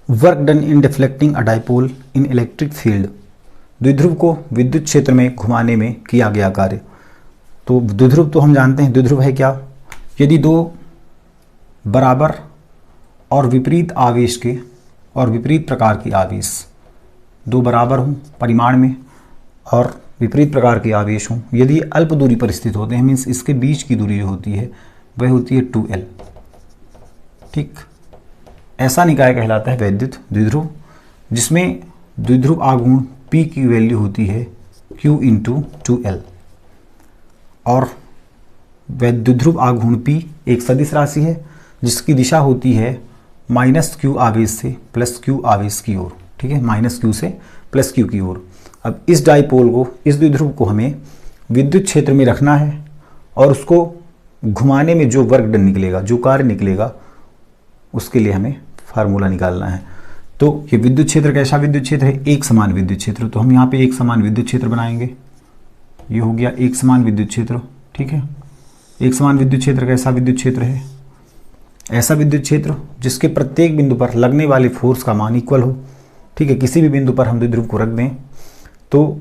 Work done in deflecting a dipole in electric field. द्विध्रुव को विद्युत क्षेत्र में घुमाने में किया गया कार्य। तो द्विध्रुव तो हम जानते हैं, द्विध्रुव है क्या, यदि दो बराबर और विपरीत आवेश के और विपरीत प्रकार के आवेश, दो बराबर हों परिमाण में और विपरीत प्रकार के आवेश हों, यदि अल्प दूरी पर स्थित होते हैं, मीन्स इसके बीच की दूरी जो होती है वह होती है 2L। ठीक, ऐसा निकाय कहलाता है वैद्युत द्विध्रुव, जिसमें द्विध्रुव आघूर्ण P की वैल्यू होती है Q इंटू 2L। और द्विध्रुव आघूर्ण P एक सदिश राशि है जिसकी दिशा होती है -Q आवेश से +Q आवेश की ओर। ठीक है, -Q से +Q की ओर। अब इस डाइपोल को, इस द्विध्रुव को हमें विद्युत क्षेत्र में रखना है और उसको घुमाने में जो वर्क डन निकलेगा, जो कार्य निकलेगा, उसके लिए हमें फार्मूला निकालना है। तो ये विद्युत क्षेत्र कैसा विद्युत क्षेत्र है, एक समान विद्युत क्षेत्र। तो हम यहाँ पे एक समान विद्युत क्षेत्र बनाएंगे। ये हो गया एक समान विद्युत क्षेत्र। ठीक है, एक समान विद्युत क्षेत्र कैसा विद्युत क्षेत्र है, ऐसा विद्युत क्षेत्र जिसके प्रत्येक बिंदु पर लगने वाले फोर्स का मान इक्वल हो। ठीक है, किसी भी बिंदु पर हम द्विध्रुव को रख दें तो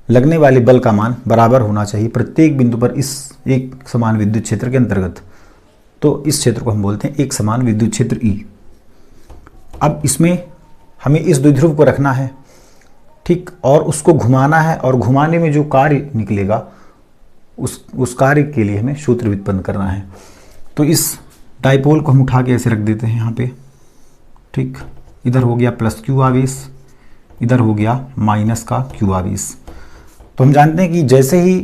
लगने वाले बल का मान बराबर होना चाहिए प्रत्येक बिंदु पर इस एक समान विद्युत क्षेत्र के अंतर्गत। तो इस क्षेत्र को हम बोलते हैं एक समान विद्युत क्षेत्र E। अब इसमें हमें इस द्विध्रुव को रखना है, ठीक, और उसको घुमाना है, और घुमाने में जो कार्य निकलेगा उस कार्य के लिए हमें सूत्र व्युत्पन्न करना है। तो इस डाइपोल को हम उठा के ऐसे रख देते हैं यहाँ पे। ठीक, इधर हो गया +Q आवेश, इधर हो गया -Q आवेश। तो हम जानते हैं कि जैसे ही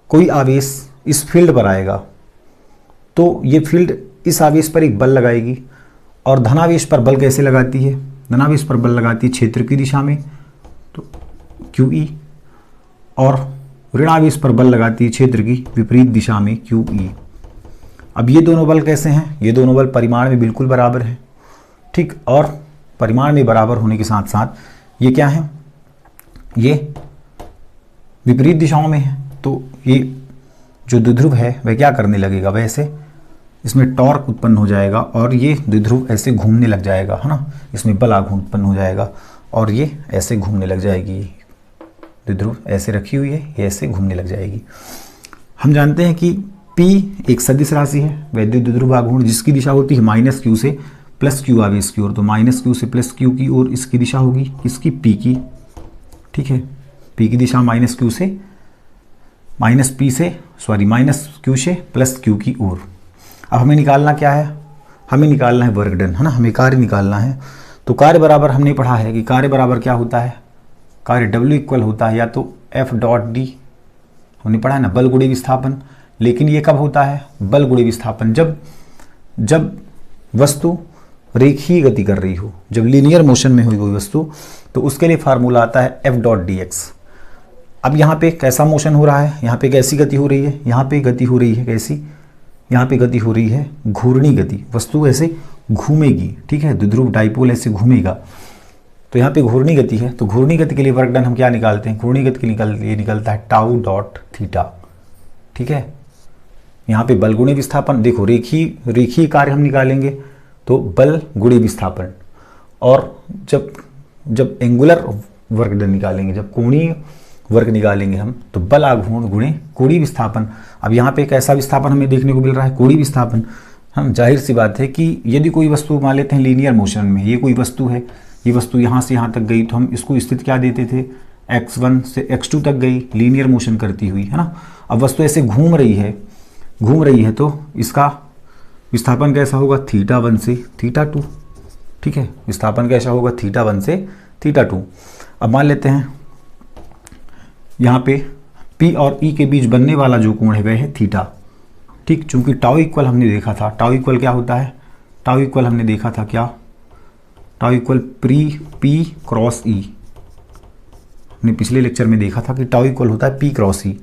कोई आवेश इस फील्ड पर आएगा तो ये फील्ड इस आवेश पर एक बल लगाएगी। और धनावेश पर बल कैसे लगाती है, धनावेश पर बल लगाती है क्षेत्र की दिशा में, तो QE, और ऋणावेश पर बल लगाती है क्षेत्र की विपरीत दिशा में QE। अब ये दोनों बल कैसे हैं, ये दोनों बल परिमाण में बिल्कुल बराबर हैं। ठीक, और परिमाण में बराबर होने के साथ साथ ये क्या है, ये विपरीत दिशाओं में है। तो ये जो द्विध्रुव है वह क्या करने लगेगा, वैसे इसमें टॉर्क उत्पन्न हो जाएगा और ये द्विध्रुव ऐसे घूमने लग जाएगा, है ना, इसमें बल आघूर्ण उत्पन्न हो जाएगा और ये ऐसे घूमने लग जाएगी। द्विध्रुव ऐसे रखी हुई है, ये ऐसे घूमने लग जाएगी। हम जानते हैं कि P एक सदिश राशि है, वैद्युत द्विध्रुव आघूर्ण, जिसकी दिशा होती है -Q से +Q आवेश की ओर। तो -Q से +Q की ओर इसकी दिशा होगी, किसकी, P की। ठीक है, P की दिशा -Q से -Q से +Q की ओर। अब हमें निकालना क्या है, हमें निकालना है वर्क डन, है ना, हमें कार्य निकालना है। तो कार्य बराबर हमने पढ़ा है कि कार्य बराबर क्या होता है, कार्य W इक्वल होता है या तो F.D, हमने पढ़ा है ना, बल गुणे विस्थापन। लेकिन ये कब होता है, बल गुणे विस्थापन जब वस्तु रेखीय गति कर रही हो, जब लीनियर मोशन में हुई कोई वस्तु, तो उसके लिए फार्मूला आता है F.dx। अब यहाँ पे कैसा मोशन हो रहा है, यहाँ पे कैसी गति हो रही है, यहाँ पे गति हो रही है कैसी, यहाँ पे गति हो रही है घूर्णी गति, वस्तु ऐसे घूमेगी। ठीक है, द्विध्रुव डाइपोल ऐसे घूमेगा, तो यहाँ पे घूर्णी गति है। तो घूर्णी गति के लिए वर्क डन हम क्या निकालते हैं, घूर्णी गति के लिए निकलता है τ.θ। ठीक है, यहाँ पे बल गुणे विस्थापन, देखो रेखीय कार्य हम निकालेंगे तो बल गुणे विस्थापन, और जब एंगुलर वर्क डन निकालेंगे, जब कोणीय वर्क निकालेंगे हम, तो बल आघूर्ण गुणे कोणीय विस्थापन। अब यहाँ पे कैसा विस्थापन हमें देखने को मिल रहा है, कोणीय विस्थापन। हम जाहिर सी बात है कि यदि कोई वस्तु मान लेते हैं लीनियर मोशन में, ये कोई वस्तु है, ये वस्तु यहाँ से यहाँ तक गई, तो हम इसको स्थिति क्या देते थे, x1 से x2 तक गई, लीनियर मोशन करती हुई, है ना। अब वस्तु ऐसे घूम रही है तो इसका विस्थापन कैसा होगा, θ1 से θ2। ठीक है, विस्थापन कैसा होगा, θ1 से θ2। अब मान लेते हैं यहाँ पे P और E के बीच बनने वाला जो कोण है वह है थीटा। ठीक, चूंकि टाउ इक्वल हमने देखा था, टाउ इक्वल क्या होता है, टाउ इक्वल हमने देखा था क्या, tau equal P cross E। हमने पिछले लेक्चर में देखा था कि टाउ इक्वल होता है P क्रॉस E।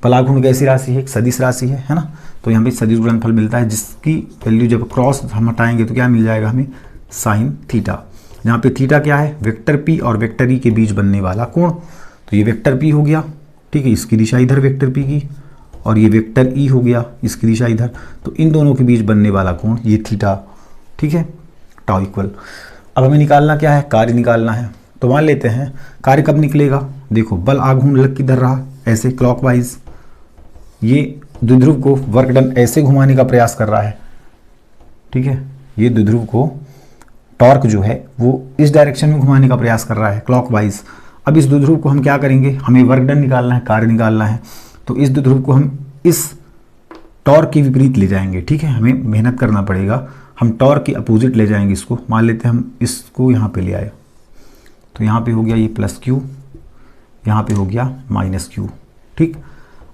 बलाघूर्ण कैसी राशि है, एक सदिश राशि है ना। तो यहाँ पे सदिश गुणनफल मिलता है, जिसकी वैल्यू जब क्रॉस हम हटाएंगे तो क्या मिल जाएगा हमें, साइन थीटा। यहाँ पे थीटा क्या है, वेक्टर P और वेक्टर E के बीच बनने वाला कोण। तो ये वेक्टर P हो गया, ठीक है, इसकी दिशा इधर वेक्टर P की, और ये वेक्टर E हो गया, इसकी दिशा इधर। तो इन दोनों के बीच बनने वाला कोण ये थीटा। ठीक है, टाउ इक्वल। अब हमें निकालना क्या है, कार्य निकालना है। तो मान लेते हैं कार्य कब निकलेगा, देखो बल आघूर्ण लग किधर रहा, ऐसे क्लॉकवाइज, ये द्विध्रुव को वर्क डन ऐसे घुमाने का प्रयास कर रहा है, ठीक है, ये द्विध्रुव को टॉर्क जो है वो इस डायरेक्शन में घुमाने का प्रयास कर रहा है क्लॉकवाइज। अब इस द्विध्रुव को हम क्या करेंगे, हमें वर्क डन निकालना है, कार्य निकालना है, तो इस द्विध्रुव को हम इस टॉर्क के विपरीत ले जाएंगे, ठीक है, हमें मेहनत करना पड़ेगा, हम टॉर्क की अपोजिट ले जाएंगे इसको। मान लेते हैं हम इसको यहाँ पे ले आए, तो यहाँ पे हो गया ये प्लस क्यू, यहाँ पे हो गया माइनस क्यू, ठीक।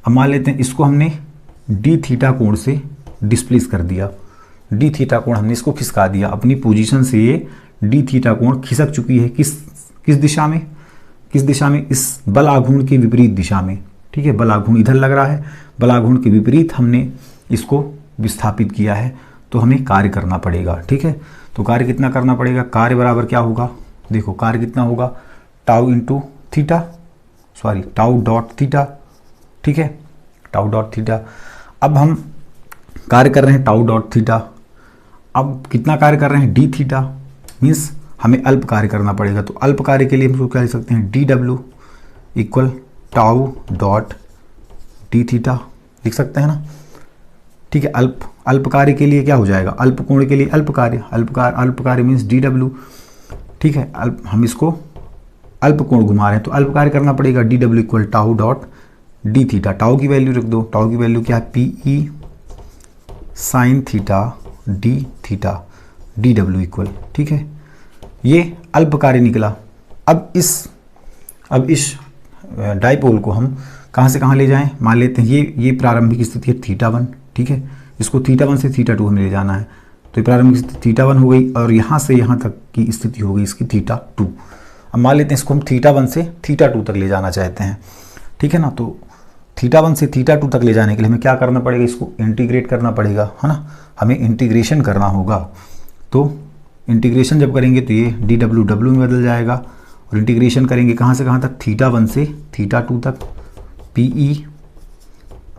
अब मान लेते हैं इसको हमने डी थीटा कोण से डिस्प्लेस कर दिया, डी थीटा कोण हमने इसको खिसका दिया अपनी पोजीशन से, ये डी थीटा कोण खिसक चुकी है किस दिशा में, किस दिशा में, इस बल आघूर्ण के विपरीत दिशा में, ठीक है, बल आघूर्ण इधर लग रहा है, बल आघूर्ण के विपरीत हमने इसको विस्थापित किया है, तो हमें कार्य करना पड़ेगा, ठीक है। तो कार्य कितना करना पड़ेगा, कार्य बराबर क्या होगा, देखो कार्य कितना होगा, tau into theta, sorry tau dot theta, ठीक है, टाउ डॉट थीटा। अब हम कार्य कर रहे हैं टाउ डॉट थीटा, अब कितना कार्य कर रहे हैं, डी थीटा, मीन्स हमें अल्प कार्य करना पड़ेगा। तो अल्प कार्य के लिए हम क्या लिख सकते हैं, D W equal tau dot D theta लिख सकते हैं ना, ठीक है। अल्प कार्य के लिए क्या हो जाएगा, अल्प कोण के लिए अल्प कार्य मीन्स डी डब्ल्यू, ठीक है। हम इसको अल्प कोण घुमा रहे हैं तो अल्प कार्य करना पड़ेगा, D W equal tau dot D theta, tau की वैल्यू रख दो, टाउ की वैल्यू क्या है, P E sign theta D theta, D W equal, ठीक है, ये अल्प कार्य निकला। अब इस डाइपोल को हम कहाँ से कहाँ ले जाएं, मान लेते हैं ये प्रारंभिक स्थिति है थीटा 1, ठीक है, इसको थीटा 1 से थीटा 2 हमें ले जाना है, तो ये प्रारंभिक स्थिति थीटा 1 हो गई और यहाँ से यहाँ तक की स्थिति हो गई इसकी थीटा 2। अब मान लेते हैं इसको हम थीटा 1 से थीटा 2 तक ले जाना चाहते हैं, ठीक है ना। तो थीटा 1 से थीटा 2 तक ले जाने के लिए हमें क्या करना पड़ेगा, इसको इंटीग्रेट करना पड़ेगा, है ना, हमें इंटीग्रेशन करना होगा। तो इंटीग्रेशन जब करेंगे तो ये डी डब्ल्यू डब्ल्यू में बदल जाएगा, और इंटीग्रेशन करेंगे कहाँ से कहाँ तक, थीटा 1 से थीटा 2 तक, P E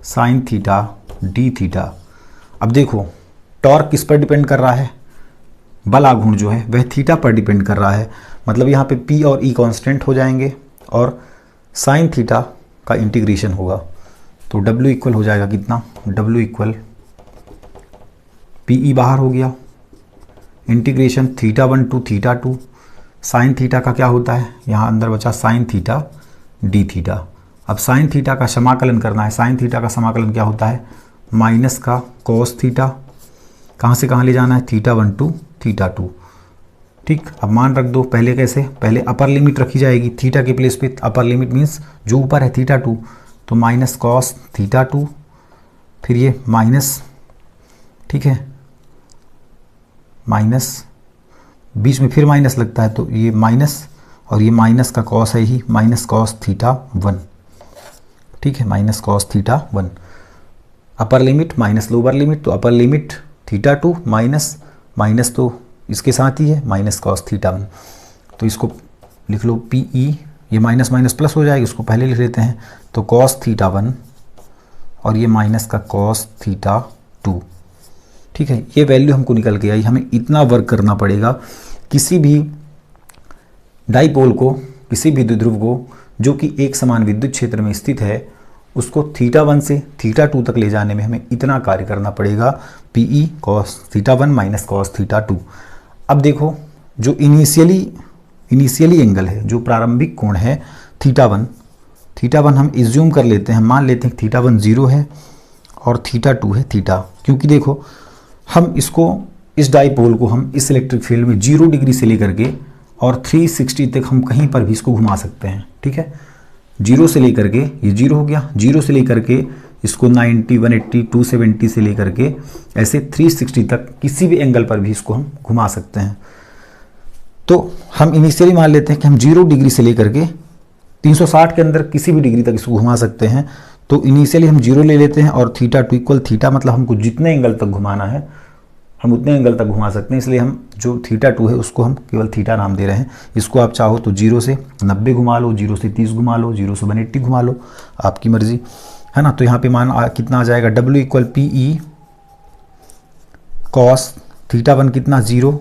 sign theta D theta. अब देखो टॉर्क किस पर डिपेंड कर रहा है, बल आघूर्ण जो है वह थीटा पर डिपेंड कर रहा है, मतलब यहाँ पे पी और ई कांस्टेंट हो जाएंगे और साइन थीटा का इंटीग्रेशन होगा, तो डब्ल्यू इक्वल हो जाएगा कितना, डब्ल्यू इक्वल पी ई बाहर हो गया, integration theta 1 to theta 2, sine theta का क्या होता है, यहाँ अंदर बचा साइन थीटा डी थीटा। अब साइन थीटा का समाकलन करना है, साइन थीटा का समाकलन क्या होता है, माइनस का कॉस थीटा, कहाँ से कहाँ ले जाना है, थीटा 1 टू थीटा 2, ठीक। अब मान रख दो, पहले कैसे, पहले अपर लिमिट रखी जाएगी थीटा के प्लेस पे, अपर लिमिट मीन्स जो ऊपर है थीटा 2, तो माइनस कॉस थीटा 2, फिर ये माइनस, ठीक है, माइनस बीच में फिर माइनस लगता है तो ये माइनस, और ये माइनस का कॉस है ही, माइनस कॉस थीटा 1, ठीक है, minus cos theta 1। Upper limit minus lower limit, तो अपर लिमिट थीटा 2 माइनस तो इसके साथ ही है माइनस कॉस थीटा 1, तो इसको लिख लो पी ई, ये माइनस माइनस प्लस हो जाएगी, इसको पहले लिख लेते हैं, तो कॉस थीटा 1 और ये माइनस का कॉस थीटा 2, ठीक है। ये वैल्यू हमको निकल के आई, हमें इतना वर्क करना पड़ेगा किसी भी डाइपोल को, किसी भी द्विध्रुव को जो कि एक समान विद्युत क्षेत्र में स्थित है, उसको थीटा 1 से थीटा 2 तक ले जाने में हमें इतना कार्य करना पड़ेगा, P E cos theta 1 minus cos theta 2। अब देखो जो इनिशियली एंगल है, जो प्रारंभिक कोण है थीटा 1 हम इज्यूम कर लेते हैं, मान लेते हैं थीटा 1 0 है और थीटा 2 है थीटा, क्योंकि देखो हम इसको, इस डाइपोल को हम इस इलेक्ट्रिक फील्ड में 0 डिग्री से लेकर के और 360 तक हम कहीं पर भी इसको घुमा सकते हैं, ठीक है। 0 से लेकर के, ये 0 हो गया, 0 से लेकर के इसको 90, 180, 270 से लेकर के ऐसे 360 तक किसी भी एंगल पर भी इसको हम घुमा सकते हैं। तो हम इनिशियली मान लेते हैं कि हम 0 डिग्री से लेकर के 360 के अंदर किसी भी डिग्री तक इसको घुमा सकते हैं, तो इनिशियली हम 0 ले लेते हैं और थीटा 2 इक्वल थीटा, मतलब हमको जितने एंगल तक घुमाना है हम उतने एंगल तक घुमा सकते हैं, इसलिए हम जो थीटा 2 है उसको हम केवल थीटा नाम दे रहे हैं। इसको आप चाहो तो 0 से 90 घुमा लो, 0 से 30 घुमा लो, 0 से 180 घुमा लो, आपकी मर्जी, है ना। तो यहाँ पे मान कितना आ जाएगा, W equal P E cos theta 1 कितना 0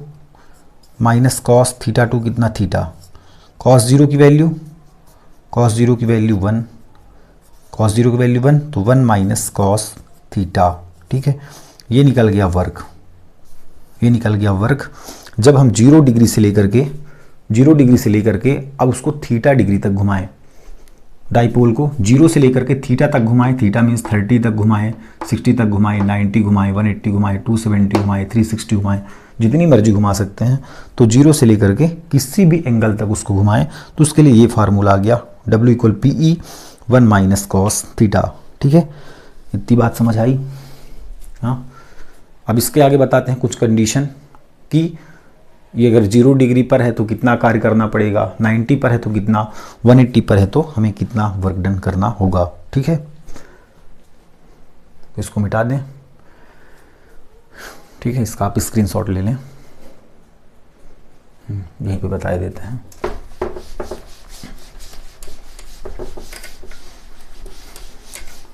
माइनस कॉस थीटा टू कितना थीटा, कॉस जीरो की वैल्यू 1, कॉस जीरो की वैल्यू 1, तो 1 माइनस कॉस थीटा। ठीक है, ये निकल गया वर्ग, ये निकल गया वर्ग। जब हम 0 डिग्री से लेकर के अब उसको थीटा डिग्री तक घुमाएं, डाइपोल को 0 से लेकर के थीटा तक घुमाएं, थीटा मीन्स 30 तक घुमाएं, 60 तक घुमाएं, 90 घुमाएं, 180 घुमाएं, 270 घुमाएं, 360 घुमाएं, जितनी मर्जी घुमा सकते हैं। तो 0 से लेकर के किसी भी एंगल तक उसको घुमाएं, तो उसके लिए ये फार्मूला आ गया W equal PE 1 minus cos theta. ठीक है, इतनी बात समझ आई। हाँ, अब इसके आगे बताते हैं कुछ कंडीशन कि ये अगर 0 डिग्री पर है तो कितना कार्य करना पड़ेगा, 90 पर है तो कितना, 180 पर है तो हमें कितना वर्क डन करना होगा। ठीक है, इसको मिटा दें। ठीक है, इसका आप स्क्रीनशॉट ले लें, यहीं पे बता देते हैं।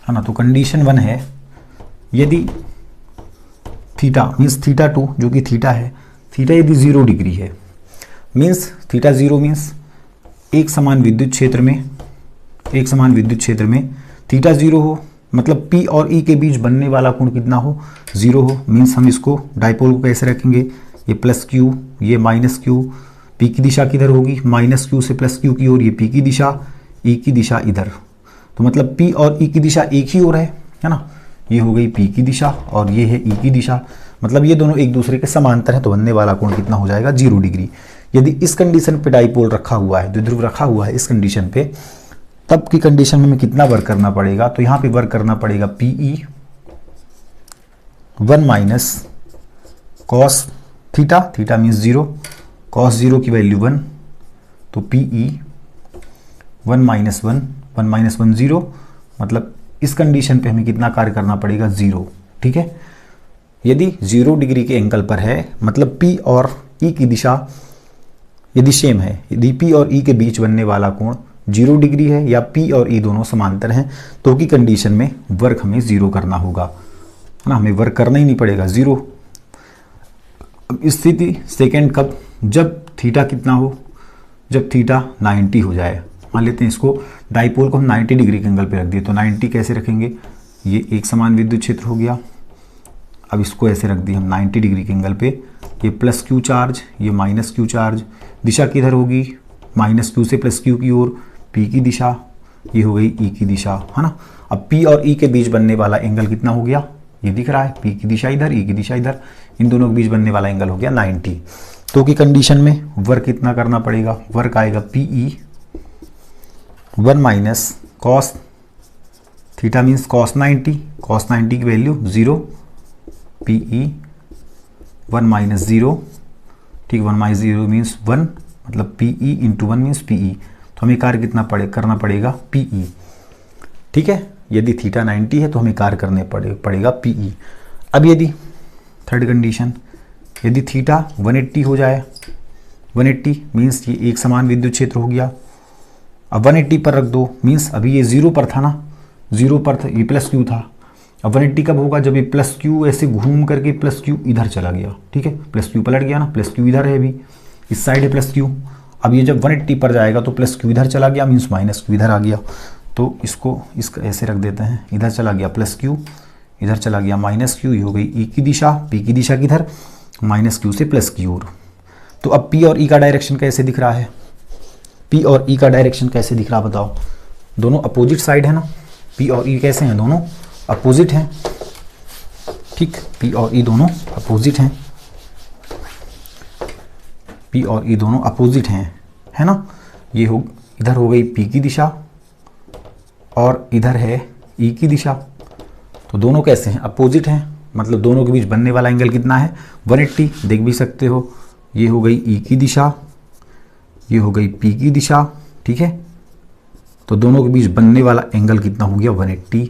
है ना, तो कंडीशन 1 है, यदि थीटा मीन्स थीटा टू जो कि थीटा है, थीटा यदि 0 डिग्री है, मीन्स थीटा 0 मीन्स एक समान विद्युत क्षेत्र में थीटा 0 हो, मतलब P और E के बीच बनने वाला कोण कितना हो, 0 हो। मीन्स हम इसको डाइपोल को कैसे रखेंगे, ये प्लस क्यू, ये माइनस क्यू, P की दिशा किधर होगी, माइनस क्यू से प्लस क्यू की ओर, ये P की दिशा, E की दिशा इधर, तो मतलब P और E की दिशा एक ही ओर है ना। ये हो गई P की दिशा और ये है E की दिशा, मतलब ये दोनों एक दूसरे के समांतर हैं, तो बनने वाला कोण कितना हो जाएगा, 0 डिग्री। यदि इस कंडीशन पे डाइपोल रखा हुआ है, द्विध्रुव रखा हुआ है इस कंडीशन पे, तब की कंडीशन में हमें कितना वर्क करना पड़ेगा, तो यहाँ पे वर्क करना पड़ेगा PE 1 minus cos theta, theta means 0, cos 0 की वैल्यू 1, तो PE 1 माइनस 1, 1 माइनस 1 0, मतलब इस कंडीशन पे हमें कितना कार्य करना पड़ेगा, 0। ठीक है, यदि 0 डिग्री के एंगल पर है, मतलब P और E की दिशा यदि सेम है, यदि P और E के बीच बनने वाला कोण 0 डिग्री है या P और E दोनों समांतर हैं, तो की कंडीशन में वर्क हमें 0 करना होगा, है ना, हमें वर्क करना ही नहीं पड़ेगा 0। स्थिति सेकेंड कब, जब थीटा कितना हो, जब थीटा 90 हो जाए। मान लेते हैं इसको डाइपोल को हम 90 डिग्री के एंगल पे रख दिए, तो 90 कैसे रखेंगे, ये एक समान विद्युत क्षेत्र हो गया। अब इसको ऐसे रख दिए हम 90 डिग्री के एंगल पे, ये प्लस क्यू चार्ज, ये माइनस क्यू चार्ज, दिशा किधर होगी, माइनस क्यू से प्लस क्यू की ओर, P की दिशा, ये हो गई E की दिशा, है ना। अब P और E के बीच बनने वाला एंगल कितना हो गया, ये दिख रहा है, P की दिशा इधर, E की दिशा इधर, इन दोनों के बीच बनने वाला एंगल हो गया 90। तो की कंडीशन में वर्क कितना करना पड़ेगा, वर्क आएगा PE 1 minus cos theta means cos 90, cos 90 की वैल्यू 0, PE 1 माइनस 0, ठीक, 1 माइनस 0 मीन्स 1, मतलब PE इंटू 1 मीन्स PE, तो हमें कार्य कितना करना पड़ेगा PE। ठीक है, यदि थीटा 90 है तो हमें कार्य करने पड़ेगा PE। अब यदि थर्ड कंडीशन, यदि थीटा 180 हो जाए, 180 मीन्स ये एक समान विद्युत क्षेत्र हो गया। अब 180 पर रख दो, मीन्स अभी ये 0 पर था ना, 0 पर था, ये प्लस क्यू था। अब 180 कब होगा, जब ये प्लस क्यू ऐसे घूम करके प्लस क्यू इधर चला गया। ठीक है, प्लस क्यू पलट गया ना, प्लस क्यू इधर है, अभी इस साइड है प्लस क्यू। अब ये जब 180 पर जाएगा तो प्लस क्यू इधर चला गया, मीन्स माइनस क्यू इधर आ गया। तो इसको ऐसे रख देते हैं, इधर चला गया प्लस क्यू, इधर चला गया माइनस क्यू, ये हो गई E की दिशा, P की दिशा किधर, माइनस क्यू से प्लस की ओर। तो अब P और E का डायरेक्शन कैसे दिख रहा है, P और E का डायरेक्शन कैसे दिख रहा बताओ, दोनों अपोजिट साइड है ना, P और E कैसे हैं, दोनों अपोजिट हैं। ठीक, P और E दोनों अपोजिट हैं, P और E दोनों अपोजिट हैं, है ना। ये हो इधर हो गई P की दिशा और इधर है E की दिशा, तो दोनों कैसे हैं, अपोजिट हैं, मतलब दोनों के बीच बनने वाला एंगल कितना है, 180, देख भी सकते हो। ये हो गई E की दिशा, ये हो गई P की दिशा, ठीक है। तो दोनों के बीच बनने वाला एंगल कितना हो गया, 180।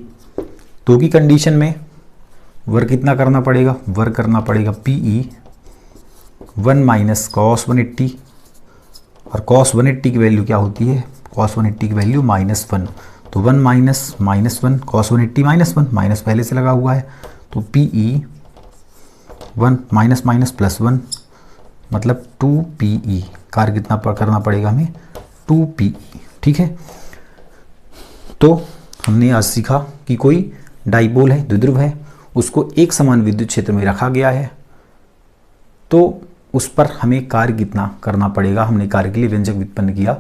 तो की कंडीशन में वर्क कितना करना पड़ेगा, वर्क करना पड़ेगा PE 1 माइनस कॉस 180, और कॉस 180 की वैल्यू क्या होती है, कॉस 180 की वैल्यू -1, तो 1 माइनस -1, कॉस 180 -1, माइनस पहले से लगा हुआ है, तो PE 1 माइनस माइनस +1, मतलब 2PE, कार्य कितना करना पड़ेगा हमें 2PE। ठीक है, तो हमने आज सीखा कि कोई डाइपोल है, द्विध्रुव है, उसको एक समान विद्युत क्षेत्र में रखा गया है, तो उस पर हमें कार्य कितना करना पड़ेगा। हमने कार्य के लिए व्यंजक व्युत्पन्न किया,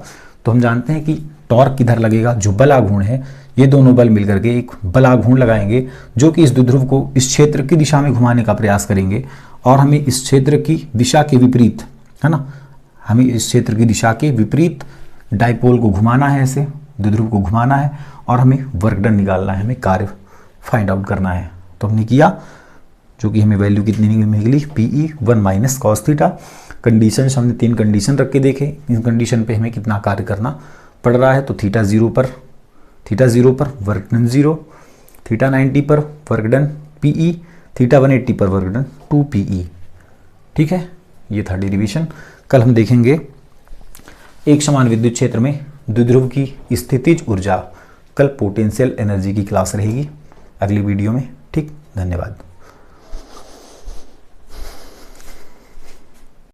तो हम जानते हैं कि टॉर्क किधर लगेगा, जो बल आघूर्ण है, ये दोनों बल मिलकर के एक बल आघूर्ण लगाएंगे जो कि इस द्विध्रुव को इस क्षेत्र की दिशा में घुमाने का प्रयास करेंगे, और हमें इस क्षेत्र की दिशा के विपरीत, है ना, हमें इस क्षेत्र की दिशा के विपरीत डाइपोल को घुमाना है, ऐसे द्विध्रुव को घुमाना है, और हमें वर्क डन निकालना है, हमें कार्य फाइंड आउट करना है। तो हमने किया, जो कि हमें वैल्यू कितनी मिली, PE 1 minus cos theta. Condition हमने 3 कंडीशन रख के देखे, इन कंडीशन पे हमें कितना कार्य करना पड़ रहा है। तो थीटा 0 पर वर्क डन 0, थीटा 90 पर वर्क डन PE, थीटा 180 पर वर्क डन 2PE। ठीक है, ये था डेरिवेशन। कल हम देखेंगे एक समान विद्युत क्षेत्र में द्विध्रुव की स्थितिज ऊर्जा, कल पोटेंशियल एनर्जी की क्लास रहेगी अगली वीडियो में। ठीक, धन्यवाद।